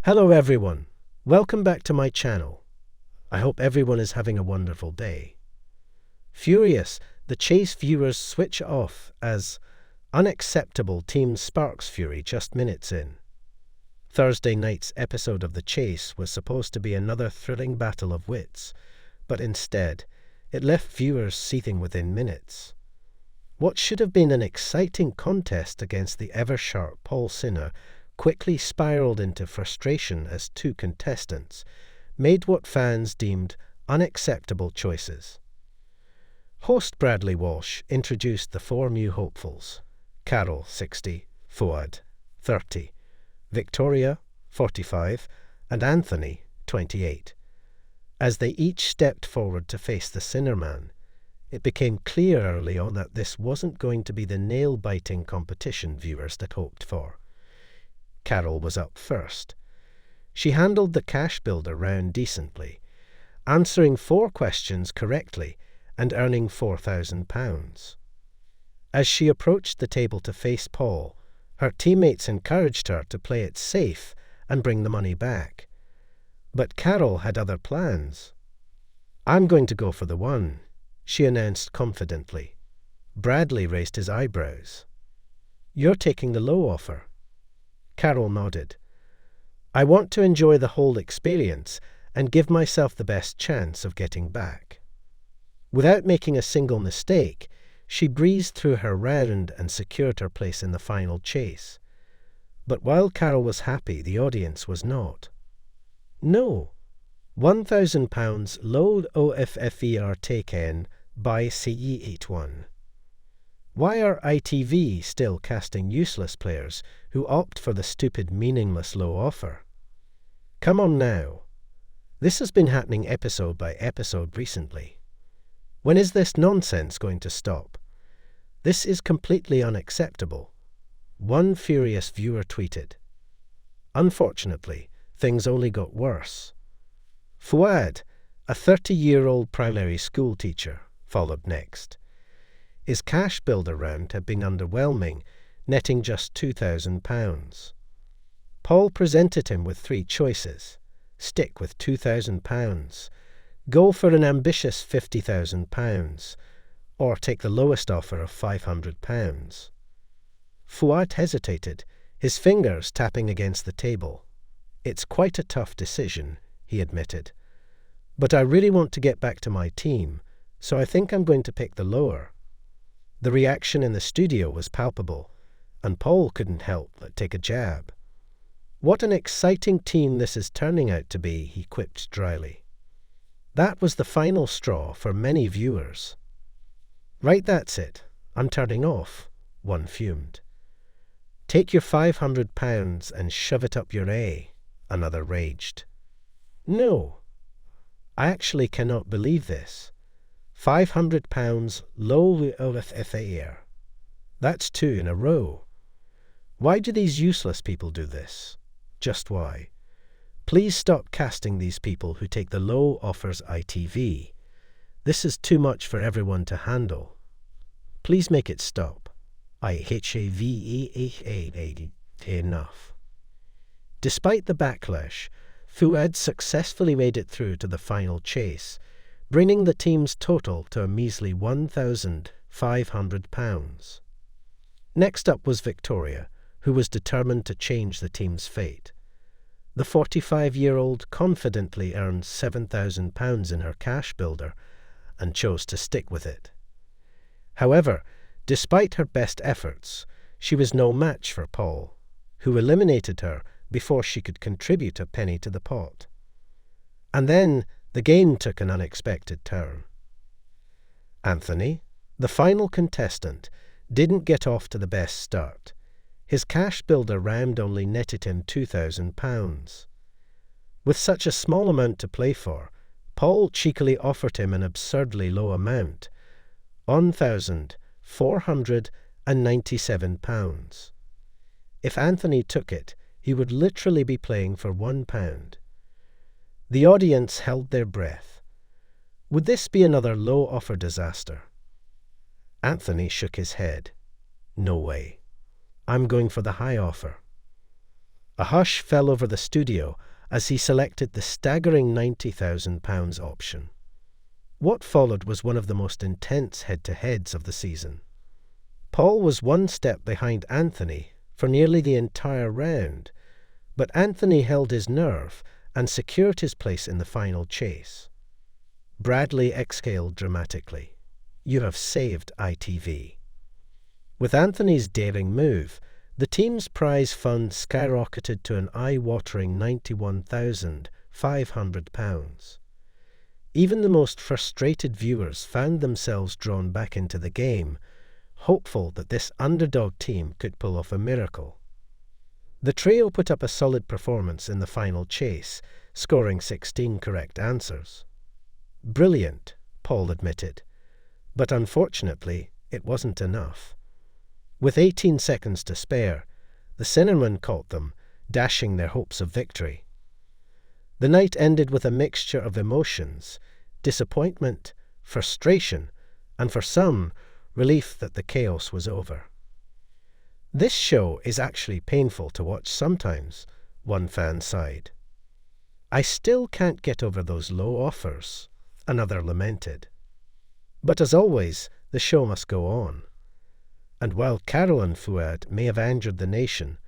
Hello everyone, welcome back to my channel. I hope everyone is having a wonderful day. Furious, the chase viewers switch off as unacceptable team sparks fury just minutes in. Thursday night's episode of The Chase was supposed to be another thrilling battle of wits, but instead, it left viewers seething within minutes. What should have been an exciting contest against the ever-sharp Paul Sinner quickly spiraled into frustration as two contestants made what fans deemed unacceptable choices. Host Bradley Walsh introduced the four new hopefuls: Carol, 60, Fuad, 30, Victoria, 45, and Anthony, 28. As they each stepped forward to face the Sinner Man, it became clear early on that this wasn't going to be the nail-biting competition viewers had hoped for. Carol was up first. She handled the cash builder round decently, answering 4 questions correctly and earning £4,000. As she approached the table to face Paul, her teammates encouraged her to play it safe and bring the money back. But Carol had other plans. "I'm going to go for the one," she announced confidently. Bradley raised his eyebrows. "You're taking the low offer." Carol nodded. "I want to enjoy the whole experience and give myself the best chance of getting back." Without making a single mistake, she breezed through her round and secured her place in the final chase. But while Carol was happy, the audience was not. No. £1,000 low OFFER taken by CE81. Why are ITV still casting useless players who opt for the stupid, meaningless low offer? Come on now. This has been happening episode by episode recently. When is this nonsense going to stop? This is completely unacceptable. One furious viewer tweeted. Unfortunately, things only got worse. Fuad, a 30-year-old primary school teacher, followed next. His cash builder round had been underwhelming, netting just £2,000. Paul presented him with 3 choices: stick with £2,000, go for an ambitious £50,000, or take the lowest offer of £500. Fuad hesitated, his fingers tapping against the table. "It's quite a tough decision," he admitted. "But I really want to get back to my team, so I think I'm going to pick the lower." The reaction in the studio was palpable, and Paul couldn't help but take a jab. "What an exciting team this is turning out to be," he quipped dryly. That was the final straw for many viewers. "Right, that's it. I'm turning off," one fumed. "Take your £500 and shove it up your A," another raged. "No. I actually cannot believe this. £500 low OFFER. That's 2 in a row. Why do these useless people do this? Just why? Please stop casting these people who take the low offers ITV. This is too much for everyone to handle. Please make it stop. Enough." Despite the backlash, Fuad successfully made it through to the final chase, bringing the team's total to a measly £1,500. Next up was Victoria, who was determined to change the team's fate. The 45-year-old confidently earned £7,000 in her cash builder and chose to stick with it. However, despite her best efforts, she was no match for Paul, who eliminated her before she could contribute a penny to the pot. And then the game took an unexpected turn. Anthony, the final contestant, didn't get off to the best start. His cash builder round only netted him £2,000. With such a small amount to play for, Paul cheekily offered him an absurdly low amount, £1,497. If Anthony took it, he would literally be playing for £1. The audience held their breath. Would this be another low-offer disaster? Anthony shook his head. "No way. I'm going for the high offer." A hush fell over the studio as he selected the staggering £90,000 option. What followed was one of the most intense head-to-heads of the season. Paul was one step behind Anthony for nearly the entire round, but Anthony held his nerve and secured his place in the final chase. Bradley exhaled dramatically. "You have saved ITV." With Anthony's daring move, the team's prize fund skyrocketed to an eye-watering £91,500. Even the most frustrated viewers found themselves drawn back into the game, hopeful that this underdog team could pull off a miracle. The trio put up a solid performance in the final chase, scoring 16 correct answers. "Brilliant," Paul admitted, but unfortunately it wasn't enough. With 18 seconds to spare, the Sinnermen caught them, dashing their hopes of victory. The night ended with a mixture of emotions, disappointment, frustration, and for some, relief that the chaos was over. "This show is actually painful to watch sometimes," one fan sighed. "I still can't get over those low offers," another lamented. But as always, the show must go on. And while Carol and Fuad may have angered the nation,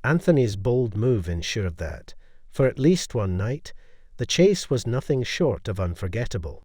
Anthony's bold move ensured that, for at least one night, the chase was nothing short of unforgettable.